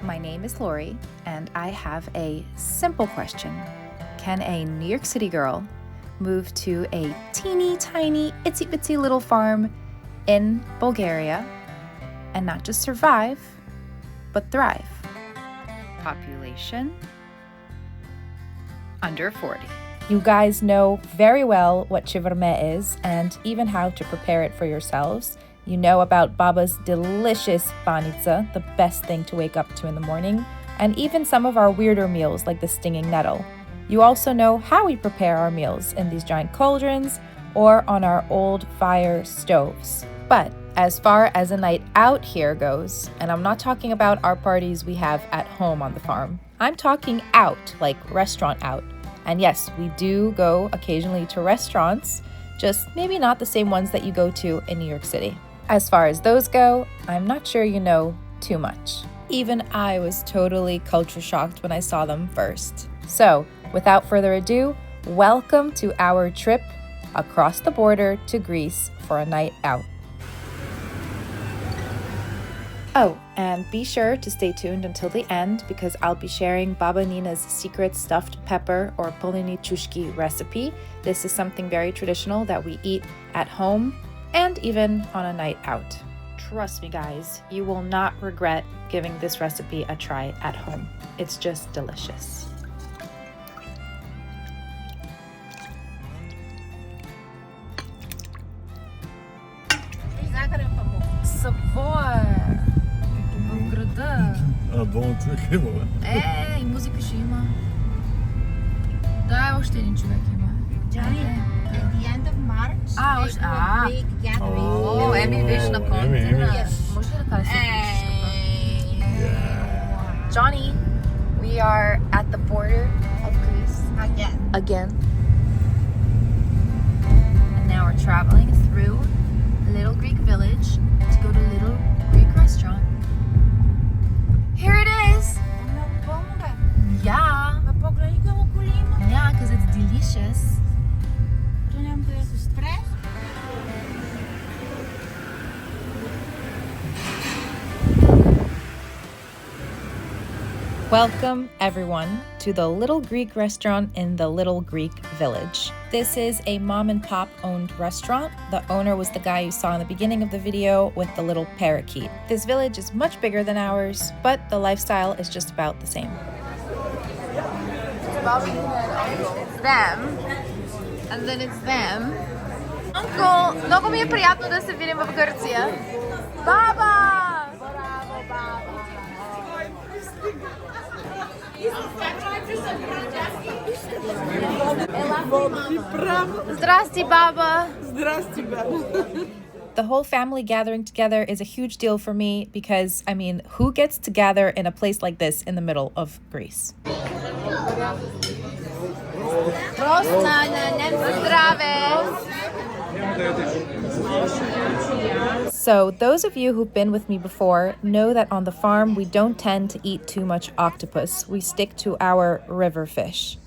My name is Laurie, and I have a simple question. Can a New York City girl move to a teeny tiny, itsy bitsy little farm in Bulgaria and not just survive, but thrive? Population under 40. You guys know very well what chivarme is and even how to prepare it for yourselves. You know about Baba's delicious banitsa, the best thing to wake up to in the morning, and even some of our weirder meals like the stinging nettle. You also know how we prepare our meals in these giant cauldrons or on our old fire stoves. But as far as a night out here goes, and I'm not talking about our parties we have at home on the farm, I'm talking out, like restaurant out. And yes, we do go occasionally to restaurants, just maybe not the same ones that you go to in New York City. As far as those go, I'm not sure you know too much. Even I was totally culture shocked when I saw them first. So, without further ado, welcome to our trip across the border to Greece for a night out. Oh, and be sure to stay tuned until the end because I'll be sharing Baba Nina's secret stuffed pepper or polini chushki recipe. This is something very traditional that we eat at home and even on a night out. Trust me guys, you will not regret giving this recipe a try at home. It's just delicious. Събор! В града. А, болница има, бе? И музика ще има. Да, още един човек има. Johnny, at the end of March, they do a big gathering. Еми, виж на контина. Yes. Може ли да кажеш? Johnny, we are at the border of Greece again. And now we're traveling through Little Greek village to go to Little Greek restaurant. Here it is! Yeah! Yeah, because it's delicious. Welcome, everyone, to the Little Greek restaurant in the Little Greek village. This is a mom and pop owned restaurant. The owner was the guy you saw in the beginning of the video with the little parakeet. This village is much bigger than ours, but the lifestyle is just about the same. It's them, and then it's them. Uncle, много ми е приятно да се видим в Гърция. Баба! Браво, баба! Здрасти, Baba. Здрасти, Baba. The whole family gathering together is a huge deal for me because, I mean, who gets to gather in a place like this in the middle of Greece? So those of you who've been with me before know that on the farm we don't tend to eat too much octopus. We stick to our river fish.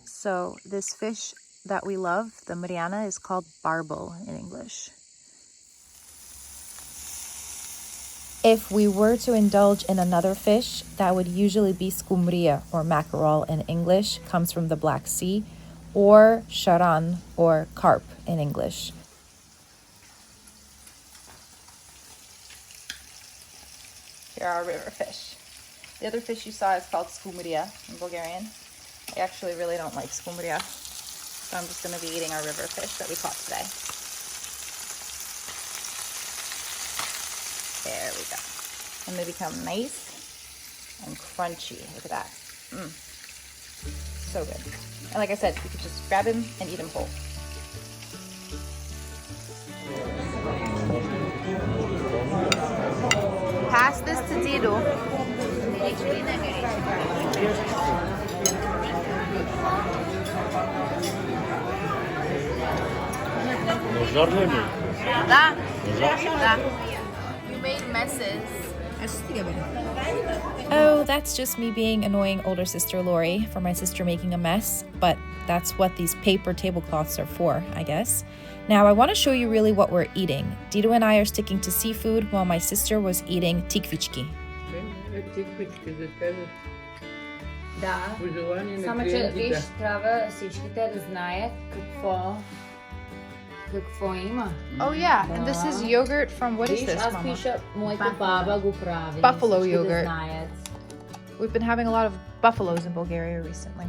So this fish that we love, the Mariana, is called barbel in English. If we were to indulge in another fish, that would usually be skumria or mackerel in English, comes from the Black Sea, or charan or carp in English. Here are our river fish. The other fish you saw is called skumria in Bulgarian. I actually really don't like skumria, so I'm just going to be eating our river fish that we caught today. There we go. And they become nice and crunchy. Look at that. So good. And like I said, you could just grab him and eat him whole. Pass this to Dido. Ножар ли ми? Да. We made messes Oh, that's just me being annoying older sister Laurie for my sister making a mess, but that's what these paper tablecloths are for, I guess. Now, I want to show you really what we're eating. Dido and I are sticking to seafood while my sister was eating tikvichki. Да, само че виж, трябва всичките да знаят какво има. Oh yeah, and this is yogurt from, what is this, Аз Mama? пиша, моята баба го прави. Buffalo всички yogurt. Да знаят. We've been having a lot of buffaloes in Bulgaria recently.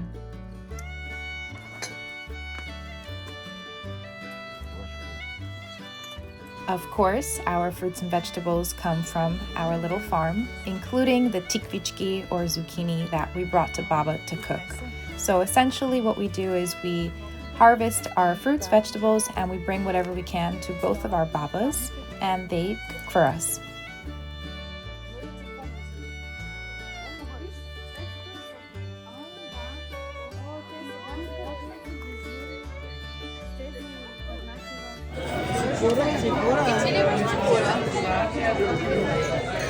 Of course, our fruits and vegetables come from our little farm, including the tikvichki or zucchini that we brought to Baba to cook. So essentially what we do is we harvest our fruits, vegetables, and we bring whatever we can to both of our Babas, and they cook for us.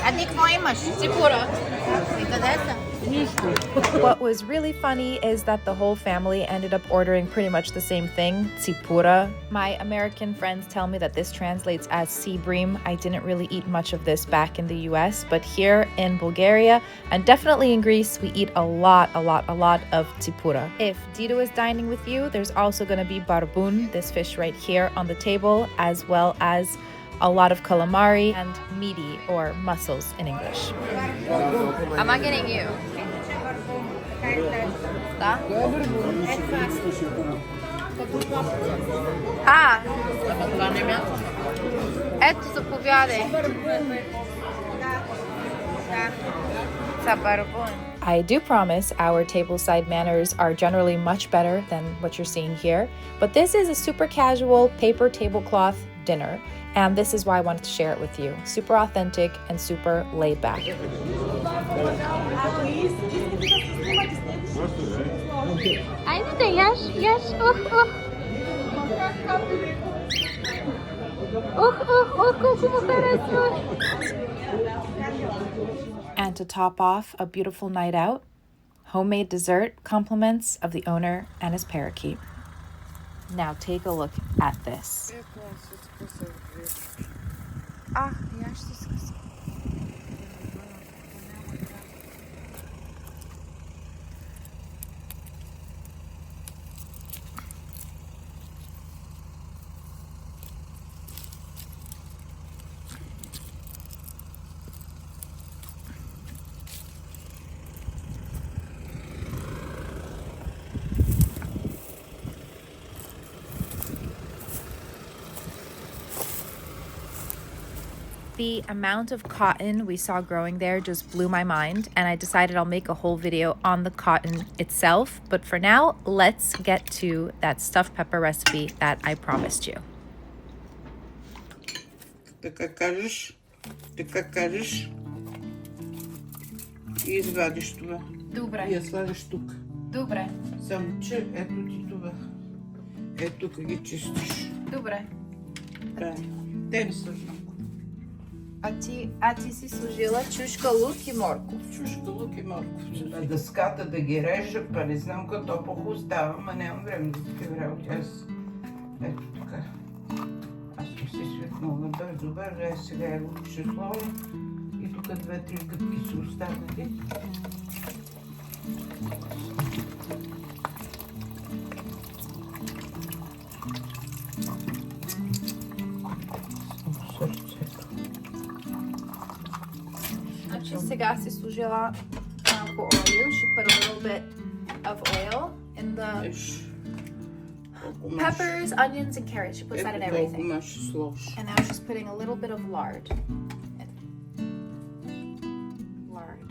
А ти какво имаш? Ципура. И къде са? What was really funny is that the whole family ended up ordering pretty much the same thing, tsipura. My American friends tell me that this translates as sea bream. I didn't really eat much of this back in the US, but here in Bulgaria, and definitely in Greece, we eat a lot of tsipura. If Dido is dining with you, there's also going to be barbun, this fish right here on the table, as well as a lot of calamari and meaty or mussels in English. Am I getting you? Да? Ето, заповядай. I do promise our tableside manners are generally much better than what you're seeing here, but this is a super casual paper tablecloth dinner, and this is why I wanted to share it with you. Super authentic and super laid back. Айде, яш. Колко му харесва. And to top off a beautiful night out, homemade dessert, compliments of the owner and his parakeet. Now take a look at this. The amount of cotton we saw growing there just blew my mind, and I decided I'll make a whole video on the cotton itself. But for now, let's get to that stuffed pepper recipe that I promised you. Така кажеш и извадиш това. Добре. И я слагаш тук. Добре. Само че ето ти това. Ето тук ги чистиш. Добре. Да. Те не сложно. А ти си сложила чушка, лук и морков. Чушка, лук и морков. На дъската да ги режа, па не знам като поху остава, ама нямам време за такива работи. Ето така. Аз съм се светнала бързо, сега я лук ще сложа и тук 2-3 къпки са останали. Сега си сложила малко oil. She put a little bit of oil in the peppers, onions, and carrots. She puts that in everything. And now she's putting a little bit of lard. Lard.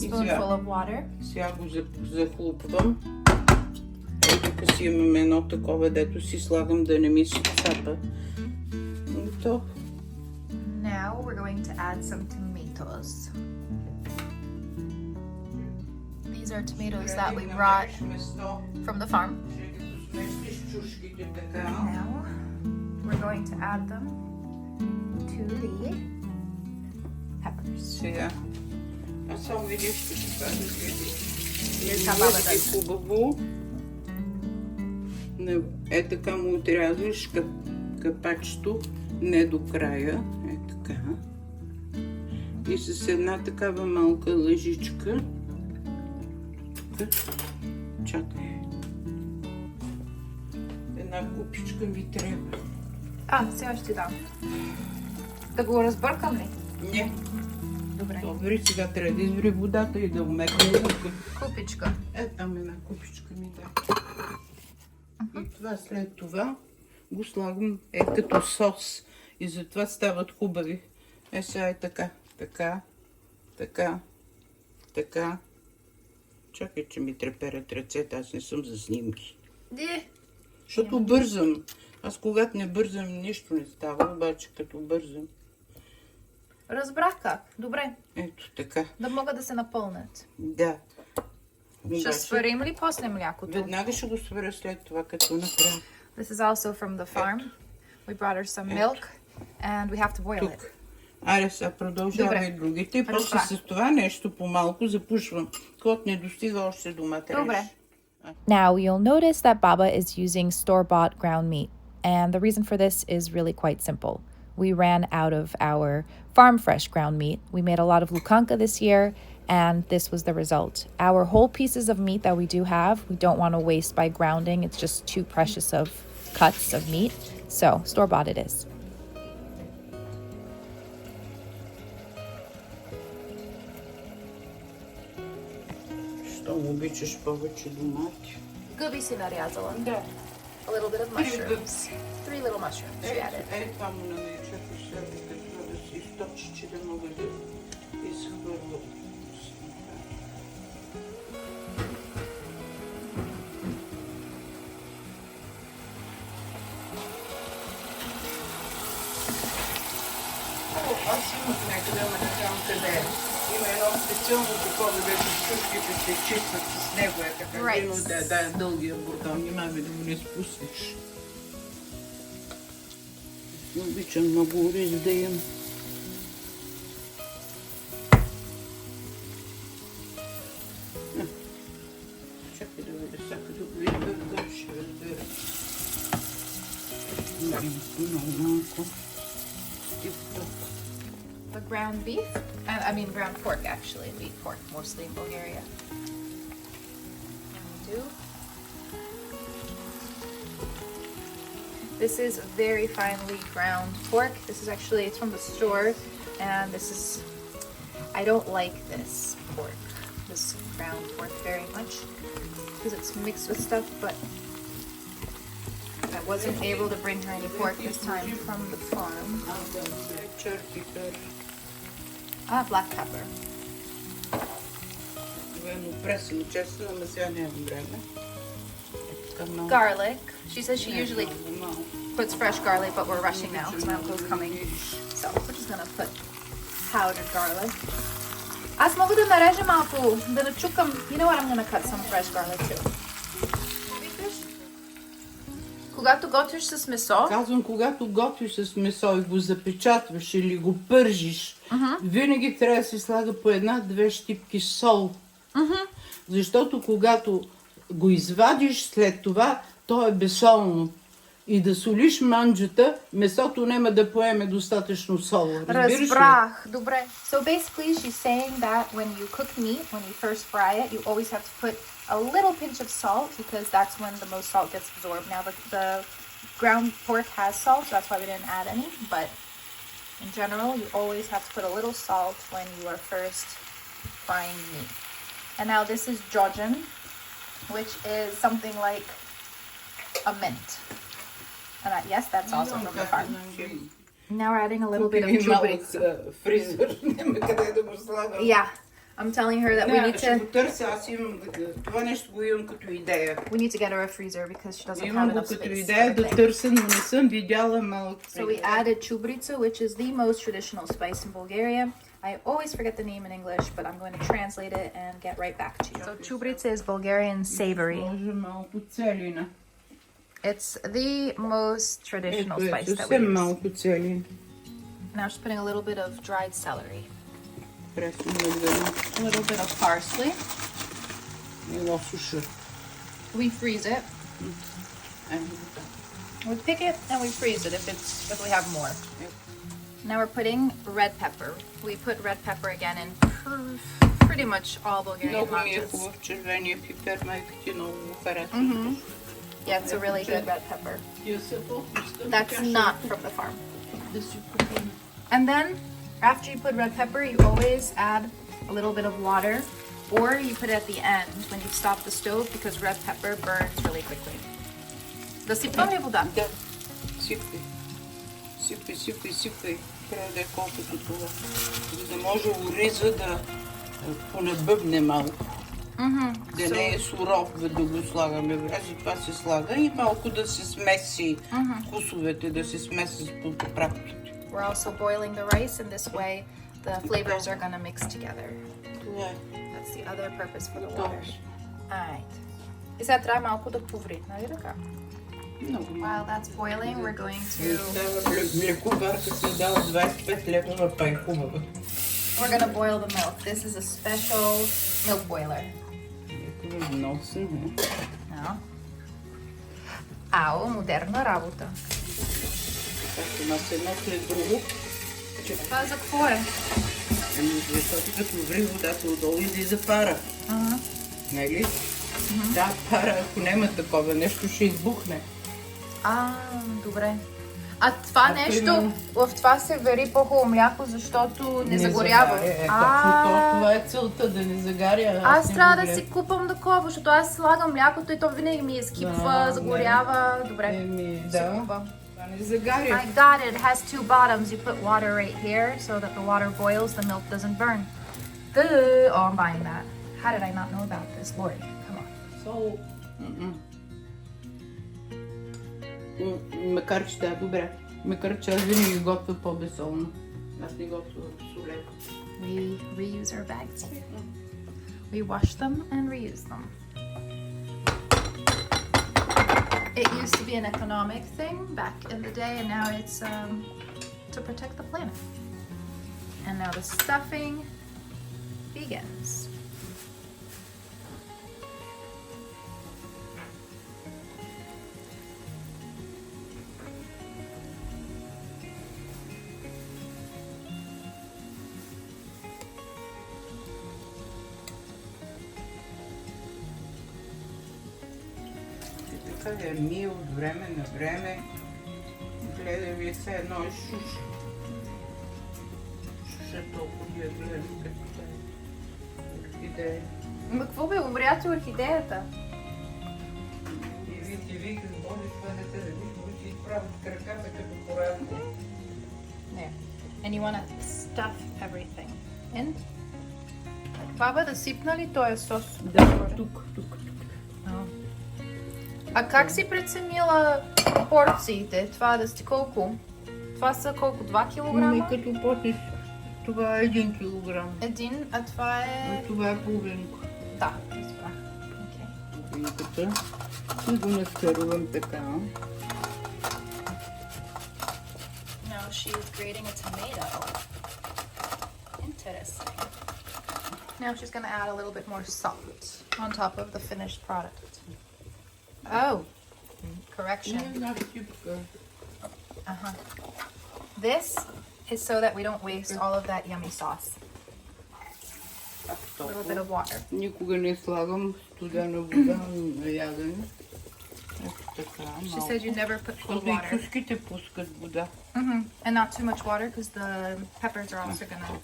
Spoonful of water. Сега го захлупвам. Тук си имам едно такова, дето си слагам да не ми се цапа. Готов. Now we're going to add some tomatoes. These are tomatoes that we brought from the farm. Now we're going to add them to the peppers. Сега. Аз само видиш, ще се кажа, Here's how Baba does it. хубаво. Е така му отрязваш капачето, не до края. Е така. И с една такава малка лъжичка. Тук. Чакай. Една купичка ми трябва. Сега ще дам. Да го разбъркам ли? Не. Добре. Добре, сега трябва да изври водата и да умекне. Купичка. Там една купичка ми да. И това след това го слагам като сос. И затова стават хубави. Сега е така, така, така, така. Чакай, че ми треперят ръцете, аз не съм за снимки. Защото бързам. Аз когато не бързам, нищо не става, обаче като бързам. Разбрах как. Добре. Ето така. Да могат да се напълнят. Да. Ще сварим ли после млякото? Веднага ще го сваря след това, като направя. This is also from the farm. We brought her some milk and we have to boil it. Аре, сега продължавай другите. И после с това нещо по-малко запушвам. Когато не достига още до матереш. Добре. Now, you'll notice that Baba is using store-bought ground meat, and the reason for this is really quite simple. We ran out of our farm fresh ground meat. We made a lot of lukanka this year, and this was the result. Our whole pieces of meat that we do have, we don't want to waste by grounding. It's just too precious of cuts of meat, so store-bought it is. Щом обичаш повече домати. Гъби си нарязала. Да. A little bit of mushrooms. 3 little mushrooms she added. Това му намечах и сега като да се източи, че да мога да изхвърля. Аз имах някъде, ама не знам къде е. Има едно специално такова, дето чушките се чистят с него, е така вино да е дългия буркан. Внимавай да го не спуснеш. Обичам много ориз да ям. Чакай да видя, сега като го избъркам, ще разбера. Много малко. The ground beef, I mean ground pork actually, beef pork mostly in Bulgaria. And we do. This is very finely ground pork. This is actually, it's from the store, and this is, I don't like this pork, this ground pork very much, because it's mixed with stuff, but I wasn't able to bring her any pork this time from the farm. Black pepper. Garlic. She says she usually puts fresh garlic, but we're rushing now because my uncle's coming. So we're just gonna put powdered garlic. Аз мога да нарежа малко, да начукам. You know what? I'm gonna cut some fresh garlic too. Когато готвиш с месо... Казвам, когато готвиш с месо и го запечатваш или го пържиш, винаги трябва да се слага по 1-2 щипки сол. Защото когато го извадиш след това, то е безсолно. И да солиш манджата, месото няма да поеме достатъчно сол. Разбрах. Добре. So basically she's saying that when you cook meat, when you first fry it, you always have to put a little pinch of salt because that's when the most salt gets absorbed. Now the ground pork has salt, so that's why we didn't add any, but in general you always have to put a little salt when you are first frying meat. And now this is jojen, which is something like a mint. And yes, that's also from the farm. Now we're adding a little bit of chubritsa. Yeah. I'm telling her that we need to get her a freezer because she doesn't have enough space. So we added chubritsa, which is the most traditional spice in Bulgaria. I always forget the name in English, but I'm going to translate it and get right back to you. So čubrica is Bulgarian savory. It's the most traditional spice that we use. Now just putting a little bit of dried celery. A little bit of parsley. We freeze it. We pick it and we freeze it if we have more. Now we're putting red pepper. We put red pepper again in pretty much all Bulgarian mountains. Yeah, it's a really good red pepper. That's not from the farm. And then after you put red pepper, you always add a little bit of water, or you put it at the end when you stop the stove because red pepper burns really quickly. Да сипвам ли вода? Да. Сипай. Трябва да е колкото това. За да може ориза да понабъбне малко. Да не е суров, да го слагаме. Затова се слага и малко да се смеси вкусовете, да се смеси с приправките. We're also boiling the rice in this way. The flavors are gonna mix together. That's the other purpose for the water. Alright. И сега трябва малко да поври, нали така? While that's boiling, we're going to... We're gonna boil the milk. This is a special milk boiler. No. Ау, модерна работа. Това за какво е? Защото като ври водата отдолу излиза пара. Нали? Да, пара, ако няма такова нещо, ще избухне. Добре. А това нещо, в това се вари по-хубаво мляко, защото не загорява. Това е целта, да не загаря. Аз трябва да си купам такова, защото аз слагам млякото и то винаги ми изкипва, загорява. Добре, си купам. Не загаря. I got it. It has two bottoms. You put water right here so that the water boils, the milk doesn't burn. Oh, I'm buying that. How did I not know about this? Laurie, come on. So, макар че добре. Макар че аз винаги готвя по-безсолно. Аз не готвя солено. We reuse our bags here. We wash them and reuse them. It used to be an economic thing back in the day, and now it's to protect the planet. And now the stuffing begins. Да мие от време на време, гледа ви се едно и шуш. Шуша толкова я гледам като орхидея. Какво бе, умря орхидеята? И ви какво ли това дете да ви изправят краката като порадно. There. And you want to stuff everything in. Баба, да сипна ли този сос? Да, тук. А как си преценила порциите? Това да сте колко? Това са колко? 2 килограма? Като потиш, това е 1 килограм. Един, а това е... Това е половинка. Да, разбрах. Половинката. И го наскървам така. Now she's grating a tomato. Interesting. Now she's going to add a little bit more salt on top of the finished product. Oh, correction. This is so that we don't waste all of that yummy sauce. A little bit of water. Никога не слагам студена вода на ядене. She said you never put cold water. Чушките пускат вода. And not too much water because the peppers are also going to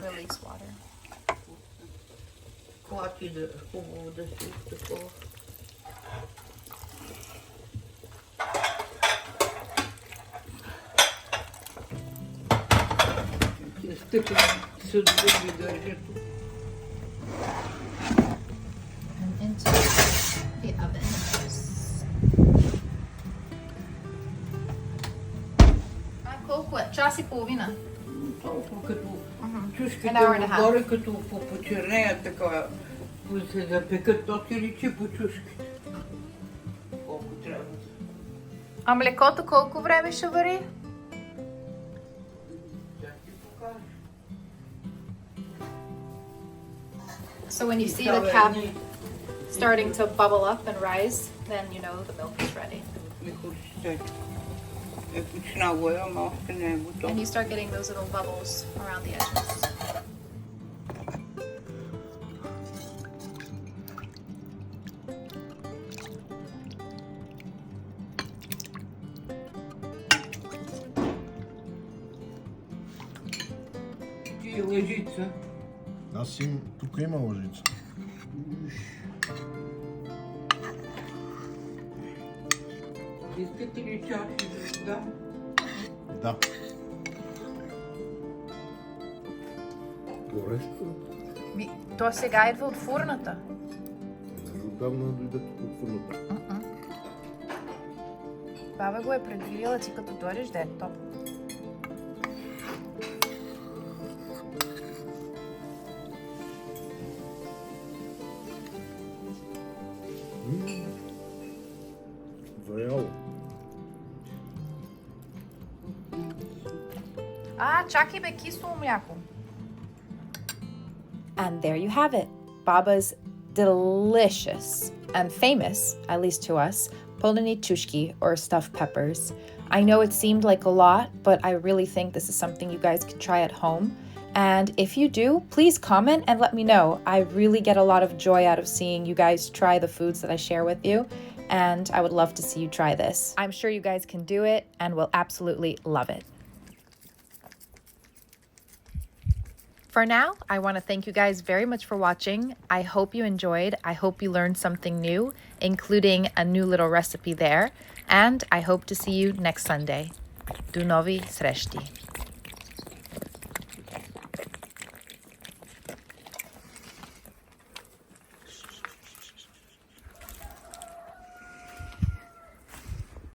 release water. Клати да хубаво да се такова. Стъпи се добре държа тук. And into the oven. Колко е? Час и половина. толкова като чушките An hour and a half. отгоре, като почернеят така, да се запекат, то ти личи по чушките. Колко трябва. А млекото колко време ще вари? Сега ти покажа. So when you see the cap starting to bubble up and rise, then you know the milk is ready. Е почнало е, ама още не е готово. And you start getting those little bubbles around the edges. Ти е лъжица. Аз им, тук има лъжица. Искате ли чаши да дам? Да. Горещо. То сега идва от фурната. Отдавна дойде тук от фурната. Баба го е прегрила, ти като дойдеш да е топ. Ваяло. Чакай бе, кисло мляко. And there you have it. Baba's delicious and famous, at least to us, polony chushki or stuffed peppers. I know it seemed like a lot, but I really think this is something you guys could try at home. And if you do, please comment and let me know. I really get a lot of joy out of seeing you guys try the foods that I share with you. And I would love to see you try this. I'm sure you guys can do it and will absolutely love it. For now, I want to thank you guys very much for watching. I hope you enjoyed. I hope you learned something new, including a new little recipe there. And I hope to see you next Sunday. Do novi sreshti.